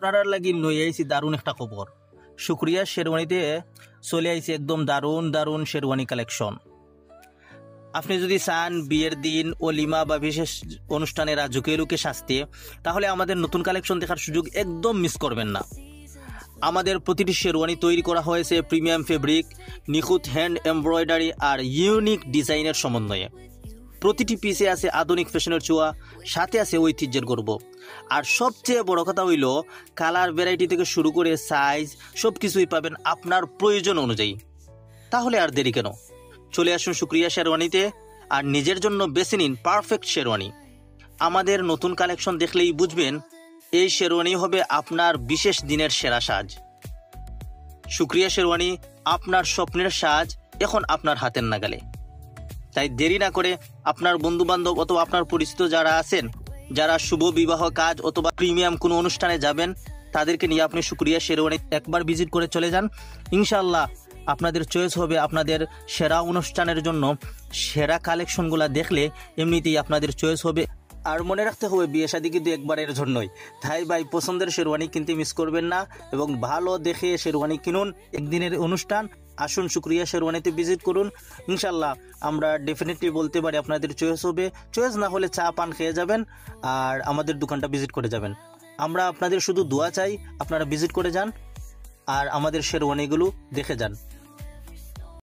আপনারা লাগি লই আইছি দারুণ একটা খবর। শুক্রিয়া শেরওয়ানিতে চলে আইছে একদম দারুণ দারুণ শেরওয়ানি কালেকশন। আপনি যদি চান বিয়ের দিন ওলিমা বা বিশেষ অনুষ্ঠানে রাজকীয় লুকে সাজতে, তাহলে আমাদের নতুন কালেকশন দেখার সুযোগ একদম মিস করবেন না। আমাদের প্রতিটি শেরওয়ানি তৈরি করা হয়েছে প্রিমিয়াম ফেব্রিক, নিখুঁত হ্যান্ড এমব্রয়ডারি আর ইউনিক ডিজাইনের সমন্বয়ে। প্রতিটি পিসে আছে আধুনিক ফ্যাশনের ছোঁয়া, সাথে আছে ঐতিহ্যের গর্ব। আর সবচেয়ে বড় কথা হইল কালার ভ্যারাইটি থেকে শুরু করে সাইজ সব কিছুই পাবেন আপনার প্রয়োজন অনুযায়ী। তাহলে আর দেরি কেন, চলে আসুন শুক্রিয়া শেরওয়ানিতে আর নিজের জন্য বেছে নিন পারফেক্ট শেরওয়ানি। আমাদের নতুন কালেকশন দেখলেই বুঝবেন এই শেরওয়ানি হবে আপনার বিশেষ দিনের সেরা সাজ। শুক্রিয়া শেরওয়ানি, আপনার স্বপ্নের সাজ এখন আপনার হাতের নাগালে। তাই দেরি না করে আপনার বন্ধু বান্ধব অথবা আপনার পরিচিত যারা আছেন, যারা শুভ বিবাহ কাজ অথবা প্রিমিয়াম কোনো অনুষ্ঠানে যাবেন, তাদেরকে নিয়ে আপনি শুক্রিয়া শেরওয়ানি একবার ভিজিট করে চলে যান। ইনশাআল্লাহ আপনাদের চয়েস হবে আপনাদের সেরা অনুষ্ঠানের জন্য। সেরা কালেকশনগুলো দেখলে এমনিতেই আপনাদের চয়েস হবে। আর মনে রাখতে হবে বিয়ে শাদী কিন্তু একবারের জন্যই। তাই ভাই পছন্দের শেরওয়ানি কিনতে মিস করবেন না এবং ভালো দেখে শেরওয়ানি কিনুন। একদিনের অনুষ্ঠান, আসুন শুক্রিয়া শেরওয়ানিতে ভিজিট করুন। ইনশাল্লাহ আমরা ডেফিনেটলি বলতে পারি আপনাদের চয়েস হবে। চয়েস না হলে চা পান খেয়ে যাবেন আর আমাদের দোকানটা ভিজিট করে যাবেন। আমরা আপনাদের শুধু দোয়া চাই, আপনারা ভিজিট করে যান আর আমাদের শেরওয়ানিগুলো দেখে যান।